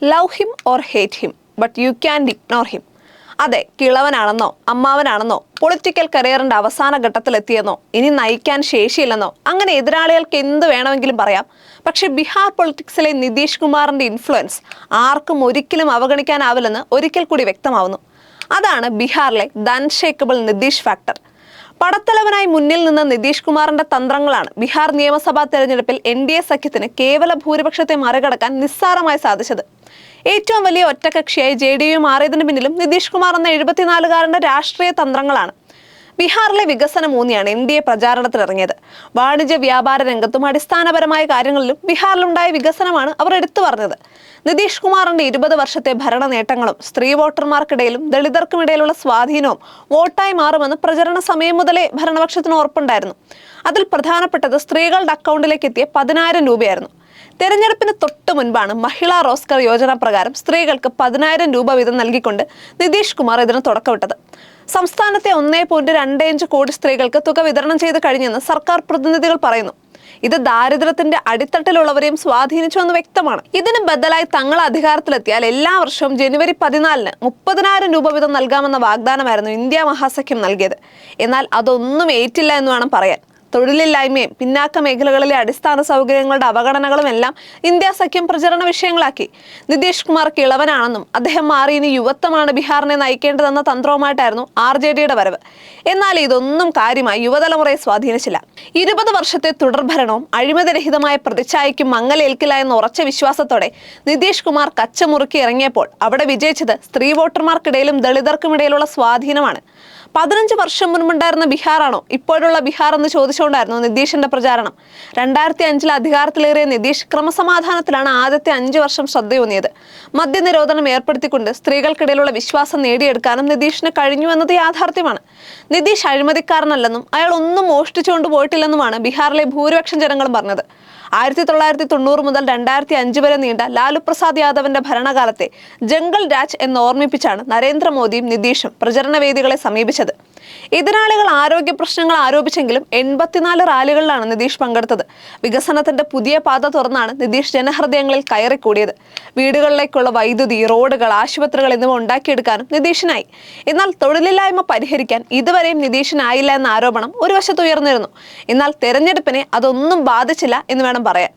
Love him or hate him but you can ignore him. അതെ, കിളവനാണെന്നോ അമ്മാവനാണെന്നോ political കരിയറിന്റെ അവസാന ഘട്ടത്തിലെത്തിയെന്നോ ഇനി നയിക്കാൻ ശേഷിയില്ലെന്നോ അങ്ങനെ എതിരാളികൾക്ക് എന്ത് വേണമെങ്കിലും പറയാം. പക്ഷെ ബീഹാർ പൊളിറ്റിക്സിലെ നിതീഷ് കുമാറിന്റെ ഇൻഫ്ലുവൻസ് ആർക്കും ഒരിക്കലും അവഗണിക്കാനാവില്ലെന്ന് ഒരിക്കൽ കൂടി വ്യക്തമാവുന്നു. അതാണ് ബീഹാറിലെ അൺഷേക്കബിൾ നിതീഷ് ഫാക്ടർ. പടത്തലവനായി മുന്നിൽ നിന്ന് നിതീഷ് കുമാറിന്റെ തന്ത്രങ്ങളാണ് ബീഹാർ നിയമസഭാ തെരഞ്ഞെടുപ്പിൽ NDA സഖ്യത്തിന് കേവല ഭൂരിപക്ഷത്തെ മറികടക്കാൻ നിസ്സാരമായി സാധിച്ചത്. ഏറ്റവും വലിയ ഒറ്റകക്ഷിയായി JDU മാറിയതിന് പിന്നിലും നിതീഷ് കുമാർ എന്ന 74-കാരന്റെ രാഷ്ട്രീയ തന്ത്രങ്ങളാണ്. ബീഹാറിലെ വികസനം ഊന്നിയാണ് NDA പ്രചാരണത്തിനിറങ്ങിയത്. വാണിജ്യ വ്യാപാര രംഗത്തും അടിസ്ഥാനപരമായ കാര്യങ്ങളിലും ബീഹാറിലുണ്ടായ വികസനമാണ് അവർ എടുത്തു പറഞ്ഞത്. നിതീഷ് കുമാറിന്റെ 20 വർഷത്തെ ഭരണ നേട്ടങ്ങളും സ്ത്രീ വോട്ടർമാർക്കിടയിലും ദളിതർക്കുമിടയിലുള്ള സ്വാധീനവും വോട്ടായി മാറുമെന്ന് പ്രചരണ സമയം മുതലേ ഭരണപക്ഷത്തിന് ഉറപ്പുണ്ടായിരുന്നു. അതിൽ പ്രധാനപ്പെട്ടത് സ്ത്രീകളുടെ അക്കൗണ്ടിലേക്ക് എത്തിയ 10,000 രൂപയായിരുന്നു. തെരഞ്ഞെടുപ്പിന് തൊട്ടു മുൻപാണ് മഹിളാ റോസ്കർ യോജന പ്രകാരം സ്ത്രീകൾക്ക് 10,000 രൂപ വീതം നൽകിക്കൊണ്ട് നിതീഷ് കുമാർ ഇതിന് തുടക്കമിട്ടത്. സംസ്ഥാനത്തെ 1.25 കോടി സ്ത്രീകൾക്ക് തുക വിതരണം ചെയ്ത് കഴിഞ്ഞെന്ന് സർക്കാർ പ്രതിനിധികൾ പറയുന്നു. ഇത് ദാരിദ്ര്യത്തിന്റെ അടിത്തട്ടിലുള്ളവരെയും സ്വാധീനിച്ചുവെന്ന് വ്യക്തമാണ്. ഇതിന് ബദലായി തങ്ങൾ അധികാരത്തിലെത്തിയാൽ എല്ലാ വർഷവും ജനുവരി 14-ന് 30,000 രൂപ വീതം നൽകാമെന്ന വാഗ്ദാനമായിരുന്നു ഇന്ത്യ മഹാസഖ്യം നൽകിയത്. എന്നാൽ അതൊന്നും ഏറ്റില്ല എന്ന് വേണം പറയാൻ. തൊഴിലില്ലായ്മയും പിന്നാക്ക മേഖലകളിലെ അടിസ്ഥാന സൗകര്യങ്ങളുടെ അവഗണനകളും എല്ലാം ഇന്ത്യ സഖ്യം പ്രചരണ വിഷയങ്ങളാക്കി. നിതീഷ് കുമാർ കിളവനാണെന്നും അദ്ദേഹം മാറി ഇനി യുവത്വമാണ് ബീഹാറിനെ നയിക്കേണ്ടതെന്ന തന്ത്രവുമായിട്ടായിരുന്നു RJDയുടെ വരവ്. എന്നാൽ ഇതൊന്നും കാര്യമായി യുവതലമുറയെ സ്വാധീനിച്ചില്ല. 20 വർഷത്തെ തുടർഭരണവും അഴിമതിരഹിതമായ പ്രതിച്ഛായയ്ക്കും മങ്ങലേൽക്കില്ല എന്ന ഉറച്ച വിശ്വാസത്തോടെ നിതീഷ് കുമാർ കച്ചമുറുക്കി ഇറങ്ങിയപ്പോൾ അവിടെ വിജയിച്ചത് സ്ത്രീ വോട്ടർമാർക്കിടയിലും ദളിതർക്കുമിടയിലുള്ള സ്വാധീനമാണ്. 15 വർഷം മുൻപുണ്ടായിരുന്ന ബീഹാറാണോ ഇപ്പോഴുള്ള ബീഹാർ എന്ന് ചോദിച്ചുകൊണ്ടായിരുന്നു നിതീഷിന്റെ പ്രചാരണം. 2005-ൽ അധികാരത്തിലേറിയ നിതീഷ് ക്രമസമാധാനത്തിലാണ് ആദ്യത്തെ 5 വർഷം ശ്രദ്ധയൂന്നിയത്. മദ്യനിരോധനം ഏർപ്പെടുത്തിക്കൊണ്ട് സ്ത്രീകൾക്കിടയിലുള്ള വിശ്വാസം നേടിയെടുക്കാനും നിതീഷിന് കഴിഞ്ഞു എന്നത് യാഥാർത്ഥ്യമാണ്. നിതീഷ് അഴിമതിക്കാരനല്ലെന്നും അയാൾ ഒന്നും മോഷ്ടിച്ചുകൊണ്ട് പോയിട്ടില്ലെന്നുമാണ് ബീഹാറിലെ ഭൂരിപക്ഷം ജനങ്ങളും പറഞ്ഞത്. 1990 മുതൽ 2005 വരെ നീണ്ട ലാലു പ്രസാദ് യാദവിന്റെ ഭരണകാലത്തെ ജംഗൽ രാജ് എന്ന് ഓർമ്മിപ്പിച്ചാണ് നരേന്ദ്രമോദിയും നിതീഷും പ്രചരണ വേദികളെ സമീപിച്ചത്. എതിരാളികൾ ആരോഗ്യ പ്രശ്നങ്ങൾ ആരോപിച്ചെങ്കിലും 84 റാലികളിലാണ് നിതീഷ് പങ്കെടുത്തത്. വികസനത്തിന്റെ പുതിയ പാത തുറന്നാണ് നിതീഷ് ജനഹൃദയങ്ങളിൽ കയറിക്കൂടിയത്. വീടുകളിലേക്കുള്ള വൈദ്യുതി, റോഡുകൾ, ആശുപത്രികൾ എന്നിവ ഉണ്ടാക്കിയെടുക്കാനും നിതീഷിനായി. എന്നാൽ തൊഴിലില്ലായ്മ പരിഹരിക്കാൻ ഇതുവരെയും നിതീഷിനായില്ല എന്ന ആരോപണം ഒരു വശത്ത് ഉയർന്നിരുന്നു. എന്നാൽ തെരഞ്ഞെടുപ്പിനെ അതൊന്നും ബാധിച്ചില്ല എന്ന് വേണം പറയാൻ.